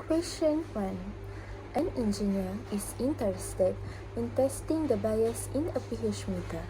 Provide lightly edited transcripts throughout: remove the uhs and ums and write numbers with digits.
Question 1. An engineer is interested in testing the bias in a pH meter.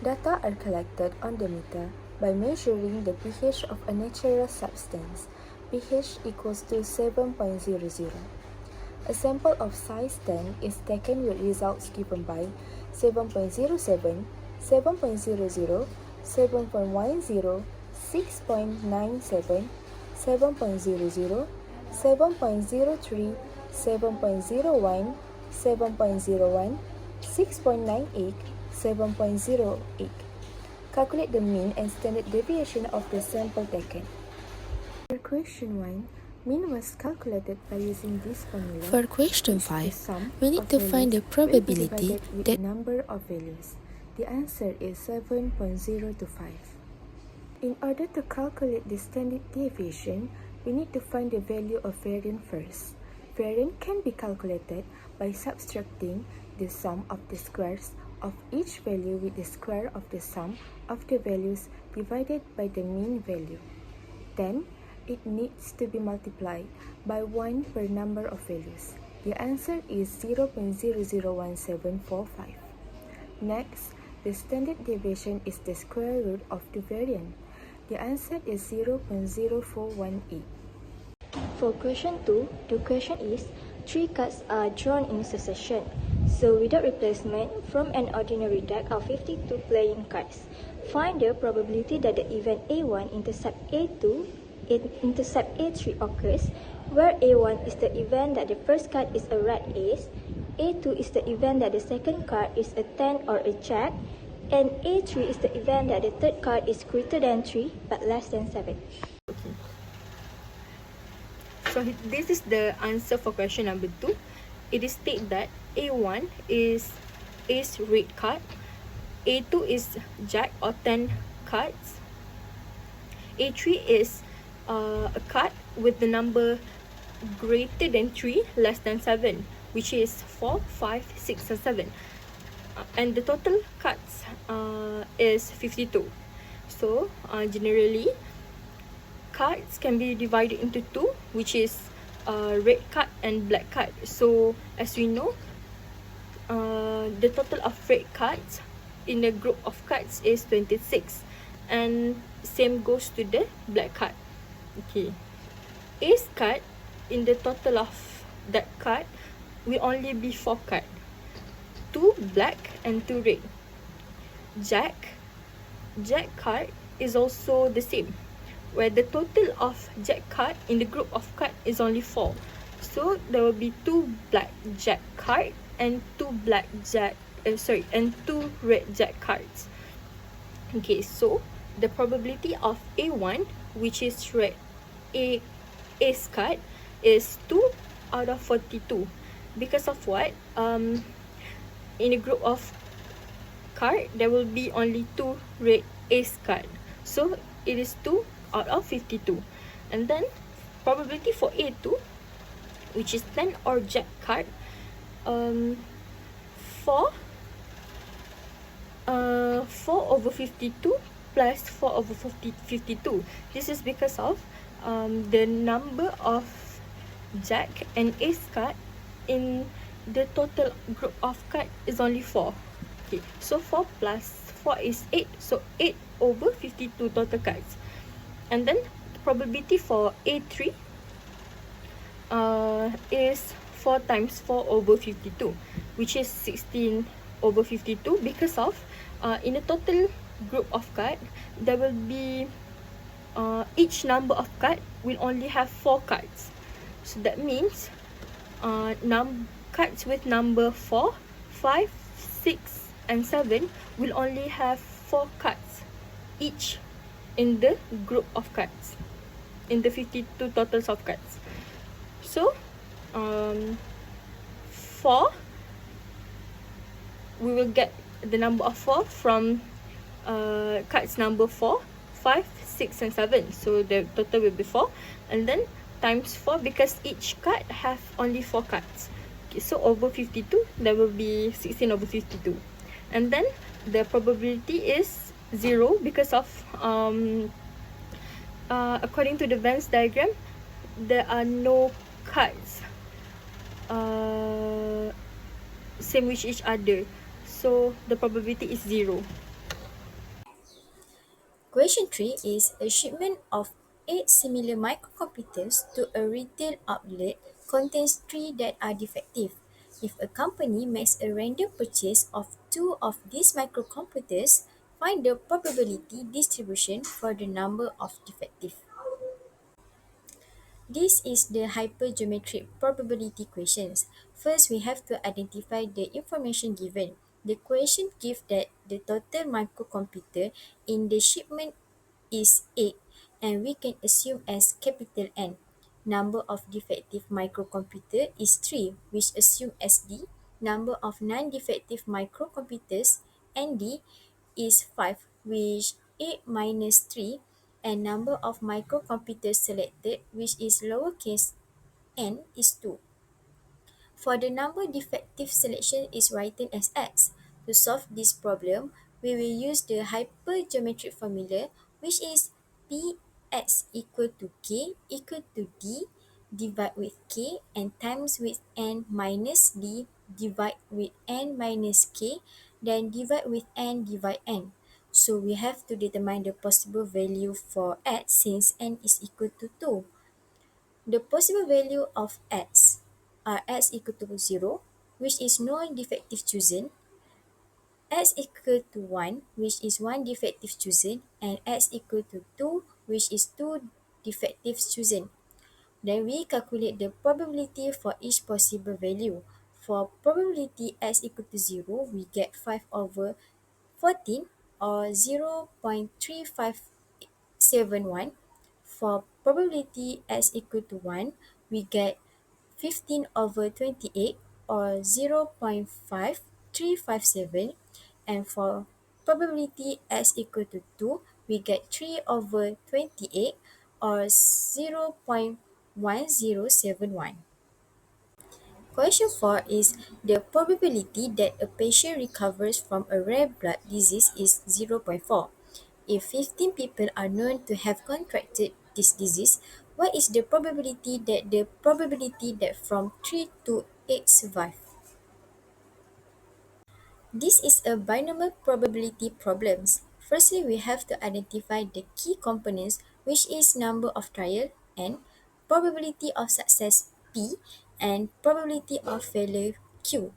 Data are collected on the meter by measuring the pH of a natural substance. pH equals to 7.00. A sample of size 10 is taken with results given by 7.07, 7.00, 7.10, 6.97, 7.00, 7.03, 7.01, 7.01, 6.98, 7.08. Calculate the mean and standard deviation of the sample taken. For question 1, mean was calculated by using this formula. For question 5, we need to find the probability with the number of values. The answer is 7.025. In order to calculate the standard deviation, we need to find the value of variance first. Variance can be calculated by subtracting the sum of the squares of each value with the square of the sum of the values divided by the mean value. Then, it needs to be multiplied by 1 per number of values. The answer is 0.001745. Next, the standard deviation is the square root of the variance. The answer is 0.0418. For question 2, the question is 3 cards are drawn in succession. So without replacement from an ordinary deck of 52 playing cards, find the probability that the event A1 intercept A2 intercept A3 occurs, where A1 is the event that the first card is a red ace, A2 is the event that the second card is a 10 or a jack, and A3 is the event that the third card is greater than 3 but less than 7. Okay. So this is the answer for question number 2. It is stated that A1 is red card, A2 is jack or 10 cards, A3 is a card with the number greater than 3, less than 7, which is 4, 5, 6, and 7. And the total cards is 52. So generally, cards can be divided into 2, which is red card and black card. So as we know, the total of red cards in the group of cards is 26, and same goes to the black card. Okay, ace card in the total of that card will only be 4 cards, 2 black and 2 red. Jack card is also the same, where the total of jack card in the group of card is only 4. So there will be 2 black jack card and 2 red jack cards. Okay, so the probability of A1, which is red ace card, is 2 out of 42. Because of what? In a group of card, there will be only 2 red ace card. So it is 2 out of 52. And then probability for A2, which is 10 or jack card, 4 over 52 plus 4 over 52. This is because of the number of jack and ace card in the total group of card is only 4. Okay, so 4 plus 4 is 8. So 8 over 52 total cards. And then the probability for A3 is 4 times 4 over 52, which is 16 over 52, because of in the total group of card, there will be each number of card will only have 4 cards. So that means cards with number 4, 5, 6, and 7 will only have 4 cards each in the group of cards, in the 52 totals of cards. So 4, we will get the number of 4 from cards number 4, 5, 6, and 7. So the total will be 4, and then times 4, because each card have only 4 cards. Okay, so over 52, there will be 16 over 52. And then the probability is 0 because of according to the Venn diagram, there are no cards same with each other, so the probability is 0. Question 3 is a shipment of 8 similar microcomputers to a retail outlet contains 3 that are defective. If a company makes a random purchase of 2 of these microcomputers, find the probability distribution for the number of defective. This is the hypergeometric probability questions. First, we have to identify the information given. The question gives that the total microcomputer in the shipment is 8, and we can assume as capital N. Number of defective microcomputer is 3, which assume as D. Number of non-defective microcomputers, ND, is 5, which 8 minus 3, and number of microcomputers selected, which is lowercase n, is 2. For the number defective selection is written as x. To solve this problem, we will use the hypergeometric formula, which is Px equal to k equal to d divide with k and times with n minus d divide with n minus k, then divide with n divide n. So we have to determine the possible value for x since n is equal to 2. The possible value of x are x equal to 0, which is no defective chosen, x equal to 1, which is one defective chosen, and x equal to 2, which is two defectives chosen. Then we calculate the probability for each possible value. For probability x equal to 0, we get 5 over 14 or 0.3571. For probability x equal to 1, we get 15 over 28 or 0.5357, and for probability x equal to 2, we get 3 over 28 or 0.1071. Question 4 is the probability that a patient recovers from a rare blood disease is 0.4. If 15 people are known to have contracted this disease, what is the probability that from 3 to 8 survive? This is a binomial probability problem. Firstly, we have to identify the key components, which is number of trial N, probability of success P, and probability of failure Q.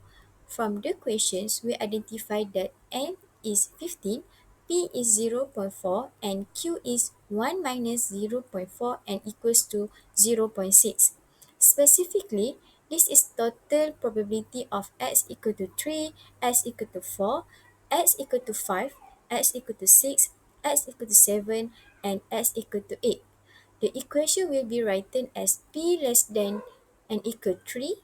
From the questions, we identify that N is 15, P is 0.4, and Q is 1 minus 0.4 and equals to 0.6. Specifically, this is total probability of x equal to 3, x equal to 4, x equal to 5, x equal to 6, x equal to 7, and x equal to 8. The equation will be written as p less than and equal 3,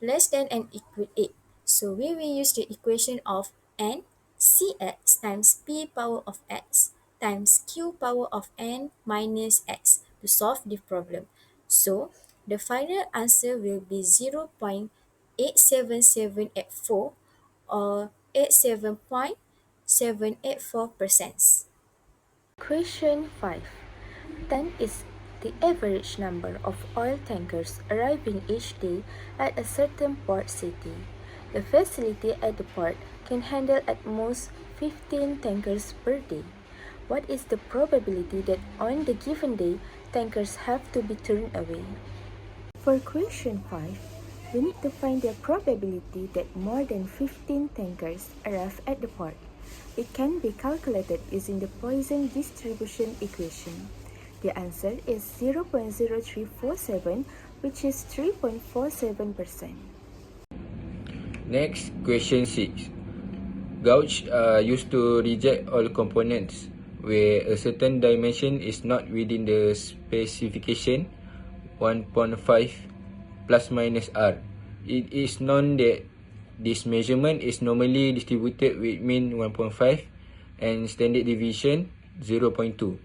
less than and equal 8. So we will use the equation of n cx times p power of x times q power of n minus x to solve the problem. So the final answer will be 0.87784 or 87.784%. Question 5. 10 is the average number of oil tankers arriving each day at a certain port city. The facility at the port can handle at most 15 tankers per day. What is the probability that on the given day, tankers have to be turned away? For question 5, we need to find the probability that more than 15 tankers arrive at the port. It can be calculated using the Poisson distribution equation. The answer is 0.0347, which is 3.47%. Next, question 6. Gauge are used to reject all components where a certain dimension is not within the specification 1.5 plus minus r. It is known that this measurement is normally distributed with mean 1.5 and standard deviation 0.2.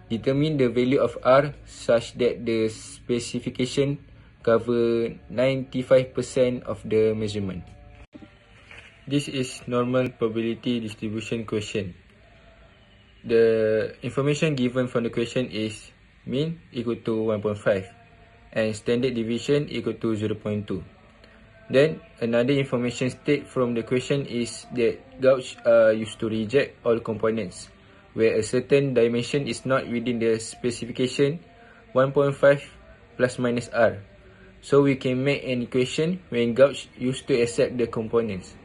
Determine the value of r such that the specification cover 95% of the measurement. This is normal probability distribution question. The information given from the question is mean equal to 1.5. and standard deviation equal to 0.2. Then another information state from the question is that gauge are used to reject all components where a certain dimension is not within the specification 1.5 plus minus r. So we can make an equation when gauge used to accept the components.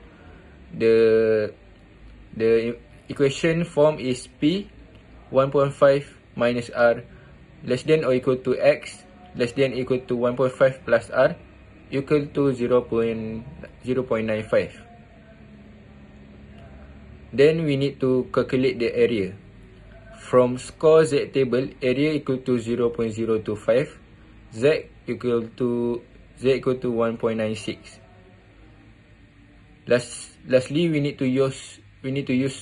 The equation form is P 1.5 minus r less than or equal to x less than or equal to 1.5 plus r equal to 0.95. Then we need to calculate the area. From score Z table, area equal to 0.025, Z equal to 1.96. Lastly, we need to use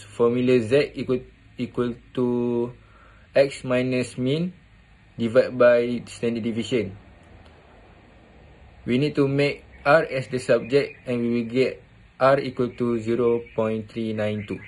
formula Z equal to x minus mean divided by standard deviation. We need to make R as the subject and we will get R equal to 0.392.